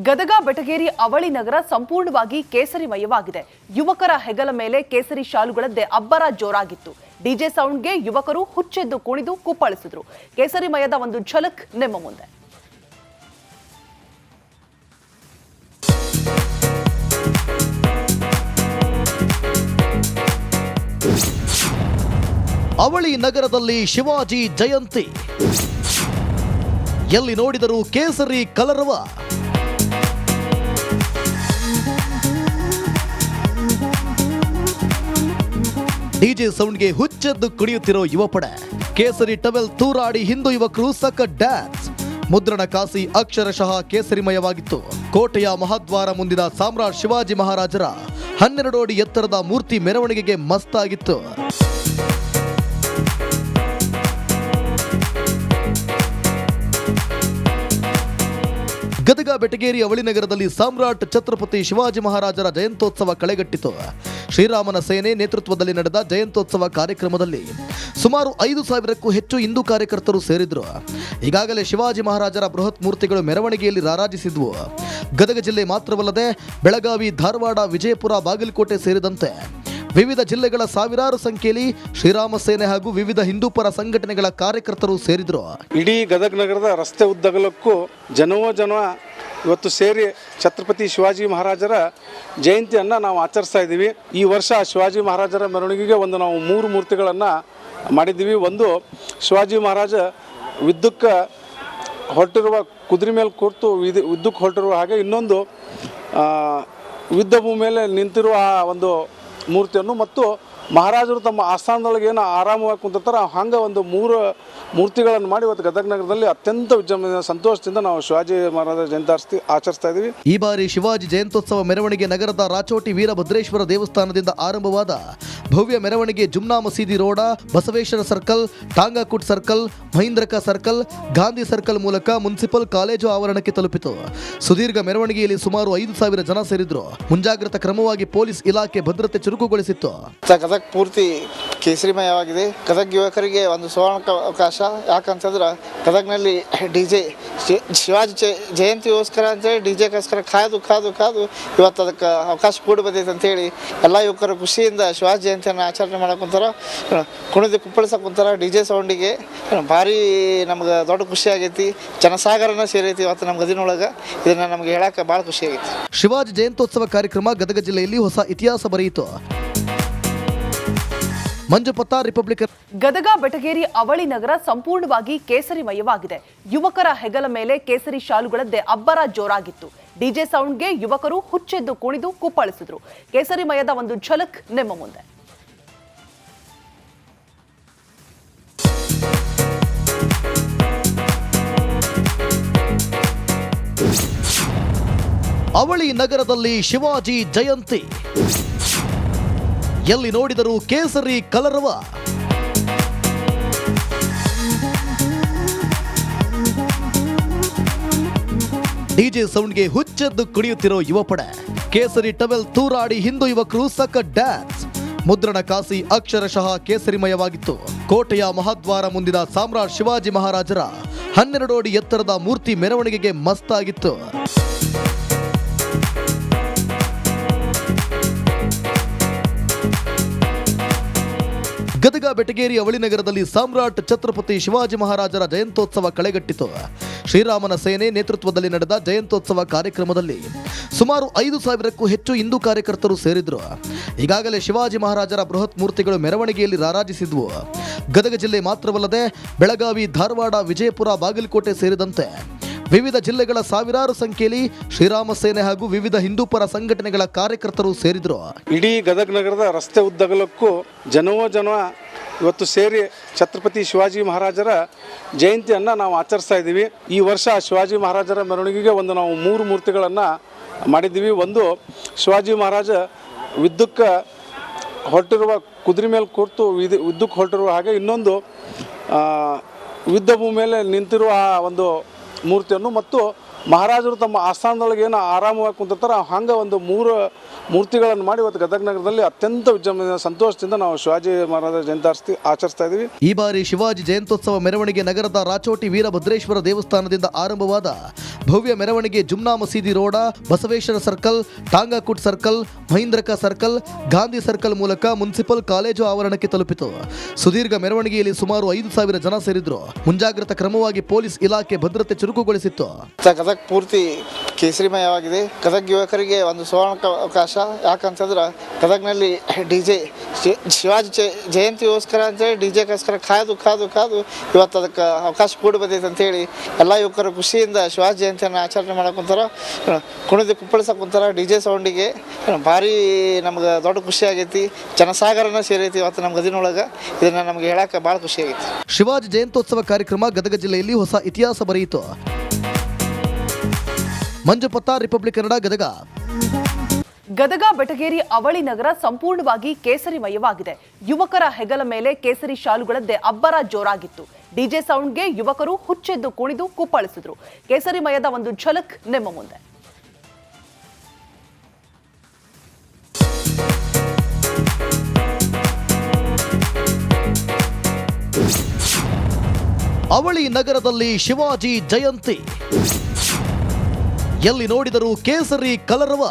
ಗದಗ ಬೆಟಗೇರಿ ಅವಳಿ ನಗರ ಸಂಪೂರ್ಣವಾಗಿ ಕೇಸರಿಮಯವಾಗಿದೆ. ಯುವಕರ ಹೆಗಲ ಮೇಲೆ ಕೇಸರಿ ಶಾಲುಗಳದ್ದೇ ಅಬ್ಬರ ಜೋರಾಗಿತ್ತು. ಡಿಜೆ ಸೌಂಡ್ಗೆ ಯುವಕರು ಹುಚ್ಚೆದ್ದು ಕುಣಿದು ಕುಪ್ಪಳಿಸಿದ್ರು. ಕೇಸರಿಮಯದ ಒಂದು ಝಲಕ್ ನಿಮ್ಮ ಮುಂದೆ. ಅವಳಿ ನಗರದಲ್ಲಿ ಶಿವಾಜಿ ಜಯಂತಿ, ಎಲ್ಲಿ ನೋಡಿದರೂ ಕೇಸರಿ ಕಲರವ. ಡಿಜೆ ಸೌಂಡ್ಗೆ ಹುಚ್ಚೆದ್ದು ಕುಣಿಯುತ್ತಿರೋ ಯುವಪಡೆ, ಕೇಸರಿ ಟವೆಲ್ ತೂರಾಡಿ ಹಿಂದೂ ಯುವಕರು ಸಖತ್ ಡ್ಯಾನ್ಸ್. ಮುದ್ರಣ ಕಾಸಿ ಅಕ್ಷರಶಃ ಕೇಸರಿಮಯವಾಗಿತ್ತು. ಕೋಟೆಯ ಮಹಾದ್ವಾರ ಮುಂದಿನ ಸಾಮ್ರಾಟ್ ಶಿವಾಜಿ ಮಹಾರಾಜರ 12 ಅಡಿ ಎತ್ತರದ ಮೂರ್ತಿ ಮೆರವಣಿಗೆಗೆ ಮಸ್ತಾಗಿತ್ತು. ಗದಗ ಬೆಟಗೇರಿ ಅವಳಿ ನಗರದಲ್ಲಿ ಸಾಮ್ರಾಟ್ ಛತ್ರಪತಿ ಶಿವಾಜಿ ಮಹಾರಾಜರ ಜಯಂತ್ಯೋತ್ಸವ ಕಳೆಗಟ್ಟಿತು. ಶ್ರೀರಾಮನ ಸೇನೆ ನೇತೃತ್ವದಲ್ಲಿ ನಡೆದ ಜಯಂತ್ಯೋತ್ಸವ ಕಾರ್ಯಕ್ರಮದಲ್ಲಿ ಸುಮಾರು 5,000ಕ್ಕೂ ಹೆಚ್ಚು ಹಿಂದೂ ಕಾರ್ಯಕರ್ತರು ಸೇರಿದ್ರು. ಈಗಾಗಲೇ ಶಿವಾಜಿ ಮಹಾರಾಜರ ಬೃಹತ್ ಮೂರ್ತಿಗಳು ಮೆರವಣಿಗೆಯಲ್ಲಿ ರಾರಾಜಿಸಿದ್ವು. ಗದಗ ಜಿಲ್ಲೆ ಮಾತ್ರವಲ್ಲದೆ ಬೆಳಗಾವಿ, ಧಾರವಾಡ, ವಿಜಯಪುರ, ಬಾಗಲಕೋಟೆ ಸೇರಿದಂತೆ ವಿವಿಧ ಜಿಲ್ಲೆಗಳ ಸಾವಿರಾರು ಸಂಖ್ಯೆಯಲ್ಲಿ ಶ್ರೀರಾಮ ಸೇನೆ ಹಾಗೂ ವಿವಿಧ ಹಿಂದೂ ಪರ ಸಂಘಟನೆಗಳ ಕಾರ್ಯಕರ್ತರು ಸೇರಿದ್ರು. ಇಡೀ ಗದಗ ನಗರದ ರಸ್ತೆ ಉದ್ದಗಲಕ್ಕೂ ಜನವೋ ಜನ ಇವತ್ತು ಸೇರಿ ಛತ್ರಪತಿ ಶಿವಾಜಿ ಮಹಾರಾಜರ ಜಯಂತಿಯನ್ನು ನಾವು ಆಚರಿಸ್ತಾ ಇದ್ದೀವಿ. ಈ ವರ್ಷ ಶಿವಾಜಿ ಮಹಾರಾಜರ ಮೆರವಣಿಗೆಗೆ ನಾವು 3 ಮೂರ್ತಿಗಳನ್ನು ಮಾಡಿದ್ದೀವಿ. ಒಂದು ಶಿವಾಜಿ ಮಹಾರಾಜ ವಿದ್ಯುಕ್ಕೆ ಹೊರಟಿರುವ ಕುದುರೆ ಮೇಲೆ ಕೂರ್ತು ವಿದ್ಯುಕ್ಕೆ ಹೊರಟಿರುವ ಹಾಗೆ, ಇನ್ನೊಂದು ಯುದ್ಧ ಭೂಮಿಯಲ್ಲಿ ನಿಂತಿರುವ ಒಂದು ಮೂರ್ತಿಯನ್ನು ಮತ್ತು ಮಹಾರಾಜರು ತಮ್ಮ ಆಸ್ಥಾನದೊಳಗೆ ಏನು ಆರಾಮವಾಗಿ ಕುಂತಿರ್ತಾರೆ ಹಂಗೆ ಒಂದು 3 ಮೂರ್ತಿಗಳನ್ನು ಮಾಡಿ ಇವತ್ತು ಗದಗ ನಗರದಲ್ಲಿ ಅತ್ಯಂತ ವಿಜೃಂಭಣೆಯ ಸಂತೋಷದಿಂದ ನಾವು ಶಿವಾಜಿ ಮಹಾರಾಜರ ಜಯಂತಿ ಆಚರಿಸ್ತಾ ಇದ್ದೀವಿ. ಈ ಬಾರಿ ಶಿವಾಜಿ ಜಯಂತ್ಯೋತ್ಸವ ಮೆರವಣಿಗೆ ನಗರದ ರಾಚೋಟಿ ವೀರಭದ್ರೇಶ್ವರ ದೇವಸ್ಥಾನದಿಂದ ಆರಂಭವಾದ ಭವ್ಯ ಮೆರವಣಿಗೆ Jumma Masjid road, Basaveshwara circle, Tangakut circle, Mahindraka circle, Gandhi circle ಮೂಲಕ ಮುನ್ಸಿಪಲ್ ಕಾಲೇಜು ಆವರಣಕ್ಕೆ ತಲುಪಿತು. ಸುದೀರ್ಘ ಮೆರವಣಿಗೆಯಲ್ಲಿ ಸುಮಾರು 5,000 ಜನ ಸೇರಿದ್ರು. ಮುಂಜಾಗ್ರತಾ ಕ್ರಮವಾಗಿ ಪೊಲೀಸ್ ಇಲಾಖೆ ಭದ್ರತೆ ಚುರುಕುಗೊಳಿಸಿತ್ತು. ಗದಗ ಪೂರ್ತಿ ಕೇಸರಿಮಯವಾಗಿದೆ. ಗದಗ ಯುವಕರಿಗೆ ಒಂದು ಸುವರ್ಣ ಅವಕಾಶ. ಯಾಕಂತಂದ್ರೆ ಗದಗ್ನಲ್ಲಿ ಡಿಜೆ ಶಿವಾಜಿ ಜಯಂತಿಗೋಸ್ಕರ ಅಂತೇಳಿ ಡಿಜೆಗೋಸ್ಕರ ಕಾದು ಇವತ್ತು ಅದಕ್ಕೆ ಅವಕಾಶ ಕೂಡಿ ಬಂದೈತೆ ಅಂತೇಳಿ ಎಲ್ಲ ಯುವಕರು ಖುಷಿಯಿಂದ ಶಿವಾಜಿ ಜಯಂತಿಯನ್ನು ಆಚರಣೆ ಮಾಡಕೊಂತಾರ, ಕುಣಿದು ಕುಪ್ಪಳಿಸಕೊಂತಾರ. ಡಿಜೆ ಸೌಂಡಿಗೆ ಭಾರಿ ನಮ್ಗೆ ದೊಡ್ಡ ಖುಷಿ ಆಗೈತಿ. ಜನಸಾಗರನ ಸೇರೈತಿ ಇವತ್ತು ನಮ್ಮ ಗದಿನೊಳಗೆ. ಇದನ್ನು ನಮ್ಗೆ ಹೇಳಕ್ಕೆ ಭಾಳ ಖುಷಿ ಆಗೈತಿ. ಶಿವಾಜಿ ಜಯಂತ್ಯೋತ್ಸವ ಕಾರ್ಯಕ್ರಮ ಗದಗ ಜಿಲ್ಲೆಯಲ್ಲಿ ಹೊಸ ಇತಿಹಾಸ ಬರೆಯಿತು. ಮಂಜುಪತ್ತ, ರಿಪಬ್ಲಿಕನ್. ಗದಗ ಬೆಟಗೇರಿ ಅವಳಿ ನಗರ ಸಂಪೂರ್ಣವಾಗಿ ಕೇಸರಿಮಯವಾಗಿದೆ. ಯುವಕರ ಹೆಗಲ ಮೇಲೆ ಕೇಸರಿ ಶಾಲುಗಳದ್ದೇ ಅಬ್ಬರ ಜೋರಾಗಿತ್ತು. ಡಿಜೆ ಸೌಂಡ್ಗೆ ಯುವಕರು ಹುಚ್ಚೆದ್ದು ಕುಣಿದು ಕುಪ್ಪಳಿಸಿದ್ರು. ಕೇಸರಿಮಯದ ಒಂದು ಝಲಕ್ ನಿಮ್ಮ ಮುಂದೆ. ಅವಳಿ ನಗರದಲ್ಲಿ ಶಿವಾಜಿ ಜಯಂತಿ, ಎಲ್ಲಿ ನೋಡಿದರೂ ಕೇಸರಿ ಕಲರವ. ಡಿಜೆ ಸೌಂಡ್ಗೆ ಹುಚ್ಚೆದ್ದು ಕುಣಿಯುತ್ತಿರೋ ಯುವಪಡೆ, ಕೇಸರಿ ಟವೆಲ್ ತೂರಾಡಿ ಹಿಂದೂ ಯುವಕರು ಸಖತ್ ಡ್ಯಾನ್ಸ್. ಮುದ್ರಣ ಕಾಸಿ ಅಕ್ಷರಶಃ ಕೇಸರಿಮಯವಾಗಿತ್ತು. ಕೋಟೆಯ ಮಹಾದ್ವಾರ ಮುಂದಿನ ಸಾಮ್ರಾಟ್ ಶಿವಾಜಿ ಮಹಾರಾಜರ 12 ಅಡಿ ಎತ್ತರದ ಮೂರ್ತಿ ಮೆರವಣಿಗೆಗೆ ಮಸ್ತಾಗಿತ್ತು. ಗದಗ ಬೆಟಗೇರಿ ಅವಳಿ ನಗರದಲ್ಲಿ ಸಾಮ್ರಾಟ್ ಛತ್ರಪತಿ ಶಿವಾಜಿ ಮಹಾರಾಜರ ಜಯಂತ್ಯೋತ್ಸವ ಕಳೆಗಟ್ಟಿತು. ಶ್ರೀರಾಮನ ಸೇನೆ ನೇತೃತ್ವದಲ್ಲಿ ನಡೆದ ಜಯಂತ್ಯೋತ್ಸವ ಕಾರ್ಯಕ್ರಮದಲ್ಲಿ ಸುಮಾರು 5,000ಕ್ಕೂ ಹೆಚ್ಚು ಹಿಂದೂ ಕಾರ್ಯಕರ್ತರು ಸೇರಿದ್ರು. ಈಗಾಗಲೇ ಶಿವಾಜಿ ಮಹಾರಾಜರ ಬೃಹತ್ ಮೂರ್ತಿಗಳು ಮೆರವಣಿಗೆಯಲ್ಲಿ ರಾರಾಜಿಸಿದ್ವು. ಗದಗ ಜಿಲ್ಲೆ ಮಾತ್ರವಲ್ಲದೆ ಬೆಳಗಾವಿ, ಧಾರವಾಡ, ವಿಜಯಪುರ, ಬಾಗಲಕೋಟೆ ಸೇರಿದಂತೆ ವಿವಿಧ ಜಿಲ್ಲೆಗಳ ಸಾವಿರಾರು ಸಂಖ್ಯೆಯಲ್ಲಿ ಶ್ರೀರಾಮ ಸೇನೆ ಹಾಗೂ ವಿವಿಧ ಹಿಂದೂ ಪರ ಸಂಘಟನೆಗಳ ಕಾರ್ಯಕರ್ತರು ಸೇರಿದ್ರು. ಇಡೀ ಗದಗ ನಗರದ ರಸ್ತೆ ಉದ್ದಗಲಕ್ಕೂ ಜನವೋ ಜನ ಇವತ್ತು ಸೇರಿ ಛತ್ರಪತಿ ಶಿವಾಜಿ ಮಹಾರಾಜರ ಜಯಂತಿಯನ್ನು ನಾವು ಆಚರಿಸ್ತಾ ಇದ್ದೀವಿ. ಈ ವರ್ಷ ಶಿವಾಜಿ ಮಹಾರಾಜರ ಮೆರವಣಿಗೆಗೆ ನಾವು 3 ಮೂರ್ತಿಗಳನ್ನು ಮಾಡಿದ್ದೀವಿ. ಒಂದು ಶಿವಾಜಿ ಮಹಾರಾಜ ವಿದ್ಯುಕ್ಕೆ ಹೊರಟಿರುವ ಕುದುರೆ ಮೇಲೆ ಕೂರ್ತು ವಿದ್ಯುಕ್ಕೆ ಹೊರಟಿರುವ ಹಾಗೆ, ಇನ್ನೊಂದು ಯುದ್ಧ ಭೂಮಿಯಲ್ಲಿ ನಿಂತಿರುವ ಒಂದು ಮೂರ್ತಿಯನ್ನು ಮತ್ತು ಮಹಾರಾಜರು ತಮ್ಮ ಆಸ್ಥಾನದೊಳಗೆ ಏನು ಆರಾಮವಾಗಿ ಕುಂತಿರ್ತಾರೆ ಹಂಗೆ ಒಂದು 3 ಮೂರ್ತಿಗಳನ್ನು ಮಾಡಿ ಇವತ್ತು ಗದಗ ನಗರದಲ್ಲಿ ಅತ್ಯಂತ ವಿಜೃಂಭಣೆಯಿಂದ ಸಂತೋಷದಿಂದ ನಾವು ಶಿವಾಜಿ ಮಹಾರಾಜರ ಜಯಂತಿ ಆಚರಿಸ್ತಾ ಇದ್ದೀವಿ. ಈ ಬಾರಿ ಶಿವಾಜಿ ಜಯಂತ್ಯೋತ್ಸವ ಮೆರವಣಿಗೆ ನಗರದ ರಾಚೋಟಿ ವೀರಭದ್ರೇಶ್ವರ ದೇವಸ್ಥಾನದಿಂದ ಆರಂಭವಾದ ಭವ್ಯ ಮೆರವಣಿಗೆ Jumma Masjid road, Basaveshwara circle, Tangakut circle, Mahindraka circle, Gandhi circle ಮೂಲಕ ಮುನ್ಸಿಪಲ್ ಕಾಲೇಜು ಆವರಣಕ್ಕೆ ತಲುಪಿತು. ಸುದೀರ್ಘ ಮೆರವಣಿಗೆಯಲ್ಲಿ ಸುಮಾರು 5,000 ಜನ ಸೇರಿದ್ರು. ಮುಂಜಾಗ್ರತಾ ಕ್ರಮವಾಗಿ ಪೊಲೀಸ್ ಇಲಾಖೆ ಭದ್ರತೆ ಚುರುಕುಗೊಳಿಸಿತ್ತು. ಗದಗ ಪೂರ್ತಿ ಕೇಸರಿಮಯವಾಗಿದೆ. ಗದಗ ಯುವಕರಿಗೆ ಒಂದು ಸುವರ್ಣ ಅವಕಾಶ. ಯಾಕಂತಂದ್ರೆ ಗದಗ್ನಲ್ಲಿ DJ ಶಿವಾಜಿ ಜಯಂತಿಗೋಸ್ಕರ ಅಂತೇಳಿ DJಗೋಸ್ಕರ ಕಾದು ಇವತ್ತು ಅದಕ್ಕೆ ಅವಕಾಶ ಕೂಡಿ ಬಂದೈತೆ ಅಂತೇಳಿ ಎಲ್ಲ ಯುವಕರು ಖುಷಿಯಿಂದ ಶಿವಾಜಿ ಜಯಂತಿಯನ್ನು ಆಚರಣೆ ಮಾಡಕೊಂತಾರ. ಕುಣಿದು ಕುಪ್ಪಳಿಸಕ್ಕೆ ಕುಂತಾರ. DJ ಸೌಂಡಿಗೆ ಭಾರಿ ನಮ್ಗೆ ದೊಡ್ಡ ಖುಷಿ ಆಗೈತಿ. ಜನಸಾಗರನ ಸೇರೈತಿ ಇವತ್ತು ನಮ್ಮ ಗದಿನೊಳಗೆ. ಇದನ್ನು ನಮಗೆ ಹೇಳಕ್ಕೆ ಭಾಳ ಖುಷಿ ಆಗೈತಿ. ಶಿವಾಜಿ ಜಯಂತ್ಯೋತ್ಸವ ಕಾರ್ಯಕ್ರಮ ಗದಗ ಜಿಲ್ಲೆಯಲ್ಲಿ ಹೊಸ ಇತಿಹಾಸ ಬರೆಯಿತು. ಮಂಜು ಪತ್ತಾರ್, ರಿಪಬ್ಲಿಕ್ ಕನ್ನಡ, ಗದಗ. ಗದಗ ಬೆಟಗೇರಿ ಅವಳಿ ನಗರ ಸಂಪೂರ್ಣವಾಗಿ ಕೇಸರಿಮಯವಾಗಿದೆ. ಯುವಕರ ಹೆಗಲ ಮೇಲೆ ಕೇಸರಿ ಶಾಲುಗಳದ್ದೇ ಅಬ್ಬರ ಜೋರಾಗಿತ್ತು. DJ ಸೌಂಡ್ಗೆ ಯುವಕರು ಹುಚ್ಚೆದ್ದು ಕುಣಿದು ಕುಪ್ಪಳಿಸಿದ್ರು. ಕೇಸರಿಮಯದ ಒಂದು ಝಲಕ್ ನಿಮ್ಮ ಮುಂದೆ. ಅವಳಿ ನಗರದಲ್ಲಿ ಶಿವಾಜಿ ಜಯಂತಿ, ಎಲ್ಲಿ ನೋಡಿದರೂ ಕೇಸರಿ ಕಲರವ.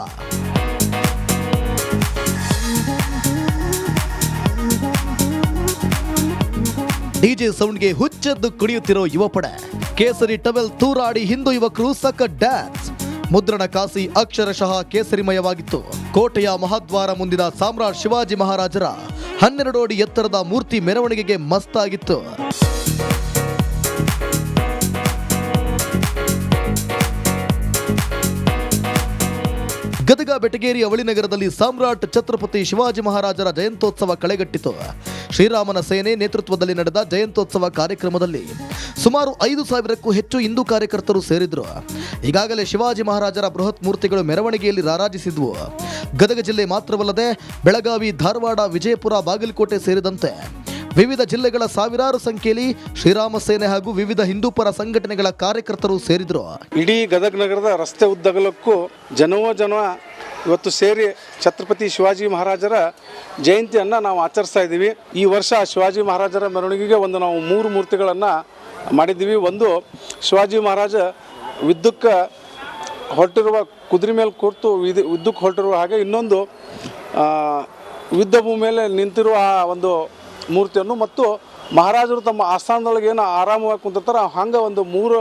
DJ ಸೌಂಡ್ಗೆ ಹುಚ್ಚೆದ್ದು ಕುಣಿಯುತ್ತಿರೋ ಯುವಪಡೆ, ಕೇಸರಿ ಟವೆಲ್ ತೂರಾಡಿ ಹಿಂದೂ ಯುವಕರು ಸಖತ್ ಡ್ಯಾನ್ಸ್. ಮುದ್ರಣ ಕಾಸಿ ಅಕ್ಷರಶಃ ಕೇಸರಿಮಯವಾಗಿತ್ತು. ಕೋಟೆಯ ಮಹಾದ್ವಾರ ಮುಂದಿನ ಸಾಮ್ರಾಟ್ ಶಿವಾಜಿ ಮಹಾರಾಜರ 12 ಅಡಿ ಎತ್ತರದ ಮೂರ್ತಿ ಮೆರವಣಿಗೆಗೆ ಮಸ್ತಾಗಿತ್ತು. ಗದಗ ಬೆಟಗೇರಿ ಅವಳಿ ನಗರದಲ್ಲಿ ಸಾಮ್ರಾಟ್ ಛತ್ರಪತಿ ಶಿವಾಜಿ ಮಹಾರಾಜರ ಜಯಂತ್ಯೋತ್ಸವ ಕಳೆಗಟ್ಟಿತು. ಶ್ರೀರಾಮನ ಸೇನೆ ನೇತೃತ್ವದಲ್ಲಿ ನಡೆದ ಜಯಂತ್ಯೋತ್ಸವ ಕಾರ್ಯಕ್ರಮದಲ್ಲಿ ಸುಮಾರು 5,000ಕ್ಕೂ ಹೆಚ್ಚು ಹಿಂದೂ ಕಾರ್ಯಕರ್ತರು ಸೇರಿದ್ರು. ಈಗಾಗಲೇ ಶಿವಾಜಿ ಮಹಾರಾಜರ ಬೃಹತ್ ಮೂರ್ತಿಗಳು ಮೆರವಣಿಗೆಯಲ್ಲಿ ರಾರಾಜಿಸಿದ್ವು. ಗದಗ ಜಿಲ್ಲೆ ಮಾತ್ರವಲ್ಲದೆ ಬೆಳಗಾವಿ, ಧಾರವಾಡ, ವಿಜಯಪುರ, ಬಾಗಲಕೋಟೆ ಸೇರಿದಂತೆ ವಿವಿಧ ಜಿಲ್ಲೆಗಳ ಸಾವಿರಾರು ಸಂಖ್ಯೆಯಲ್ಲಿ ಶ್ರೀರಾಮ ಸೇನೆ ಹಾಗೂ ವಿವಿಧ ಹಿಂದೂ ಪರ ಸಂಘಟನೆಗಳ ಕಾರ್ಯಕರ್ತರು ಸೇರಿದ್ರು. ಇಡೀ ಗದಗ ನಗರದ ರಸ್ತೆ ಉದ್ದಗಲಕ್ಕೂ ಜನ ಇವತ್ತು ಸೇರಿ ಛತ್ರಪತಿ ಶಿವಾಜಿ ಮಹಾರಾಜರ ಜಯಂತಿಯನ್ನು ನಾವು ಆಚರಿಸ್ತಾ ಇದ್ದೀವಿ. ಈ ವರ್ಷ ಶಿವಾಜಿ ಮಹಾರಾಜರ ಮೆರವಣಿಗೆಗೆ ನಾವು 3 ಮೂರ್ತಿಗಳನ್ನು ಮಾಡಿದ್ದೀವಿ. ಒಂದು ಶಿವಾಜಿ ಮಹಾರಾಜ ಯುದ್ಧಕ್ಕೆ ಹೊರಟಿರುವ ಕುದುರೆ ಮೇಲೆ ಕೂರ್ತು ಯುದ್ಧಕ್ಕೆ ಹೊರಟಿರುವ ಹಾಗೆ, ಇನ್ನೊಂದು ಯುದ್ಧ ಭೂಮಿ ಮೇಲೆ ನಿಂತಿರುವ ಒಂದು ಮೂರ್ತಿಯನ್ನು ಮತ್ತು ಮಹಾರಾಜರು ತಮ್ಮ ಆಸ್ಥಾನದೊಳಗೆ ಏನು ಆರಾಮವಾಗಿ ಕುಂತಿರ್ತಾರೆ ಹಂಗೆ ಒಂದು 3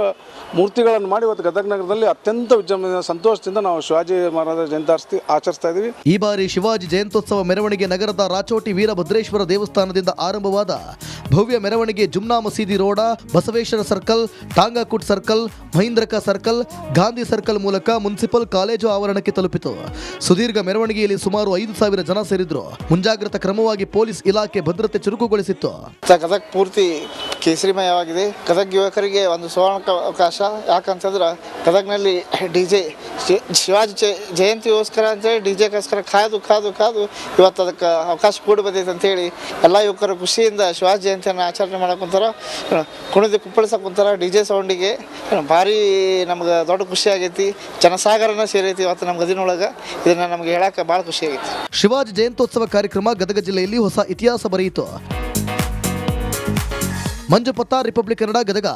ಮೂರ್ತಿಗಳನ್ನು ಮಾಡಿ ಇವತ್ತು ಗದಗ ನಗರದಲ್ಲಿ ಅತ್ಯಂತ ವಿಜೃಂಭಣೆಯಿಂದ ಸಂತೋಷದಿಂದ ನಾವು ಶಿವಾಜಿ ಮಹಾರಾಜರ ಜಯಂತಿ ಆಚರಿಸ್ತಾ ಇದ್ದೀವಿ. ಈ ಬಾರಿ ಶಿವಾಜಿ ಜಯಂತ್ಯೋತ್ಸವ ಮೆರವಣಿಗೆ ನಗರದ ರಾಚೋಟಿ ವೀರಭದ್ರೇಶ್ವರ ದೇವಸ್ಥಾನದಿಂದ ಆರಂಭವಾದ ಭವ್ಯ ಮೆರವಣಿಗೆ Jumma Masjid road, Basaveshwara circle, Tangakut circle, Mahindraka circle, Gandhi circle ಮೂಲಕ ಮುನ್ಸಿಪಲ್ ಕಾಲೇಜು ಆವರಣಕ್ಕೆ ತಲುಪಿತು. ಸುದೀರ್ಘ ಮೆರವಣಿಗೆಯಲ್ಲಿ ಸುಮಾರು 5,000 ಜನ ಸೇರಿದ್ರು. ಮುಂಜಾಗ್ರತಾ ಕ್ರಮವಾಗಿ ಪೊಲೀಸ್ ಇಲಾಖೆ ಭದ್ರತೆ ಚುರುಕುಗೊಳಿಸಿತ್ತು. ಗದಗ ಪೂರ್ತಿ ಕೇಸರಿಮಯವಾಗಿದೆ. ಗದಗ ಯುವಕರಿಗೆ ಒಂದು ಸುವರ್ಣ ಅವಕಾಶ. ಯಾಕಂತಂದ್ರೆ ಗದಗ್ನಲ್ಲಿ DJ ಶಿವಾಜಿ ಜಯಂತಿಗೋಸ್ಕರ ಅಂತೇಳಿ DJಗೋಸ್ಕರ ಕಾದು ಇವತ್ತು ಅದಕ್ಕೆ ಅವಕಾಶ ಕೂಡಿ ಬಂದೈತೆ ಅಂತೇಳಿ ಎಲ್ಲ ಯುವಕರು ಖುಷಿಯಿಂದ ಶಿವಾಜಿ ಜಯಂತಿಯನ್ನು ಆಚರಣೆ ಮಾಡಕೊಂತಾರ. ಕುಣಿದು ಕುಪ್ಪಳಿಸಕ್ಕೆ ಕುಂತಾರ. DJ ಸೌಂಡಿಗೆ ಭಾರಿ ನಮ್ಗೆ ದೊಡ್ಡ ಖುಷಿ ಆಗೈತಿ. ಜನಸಾಗರನ ಸೇರೈತಿ ಇವತ್ತು ನಮ್ಮ ಗದಿನೊಳಗೆ. ಇದನ್ನು ನಮಗೆ ಹೇಳಕ್ಕೆ ಭಾಳ ಖುಷಿ ಆಗೈತಿ. ಶಿವಾಜಿ ಜಯಂತ್ಯೋತ್ಸವ ಕಾರ್ಯಕ್ರಮ ಗದಗ ಜಿಲ್ಲೆಯಲ್ಲಿ ಹೊಸ ಇತಿಹಾಸ ಬರೆಯಿತು. ಮಂಜು ಪತ್ತಾರ್, ರಿಪಬ್ಲಿಕ್ ಕನ್ನಡ, ಗದಗ.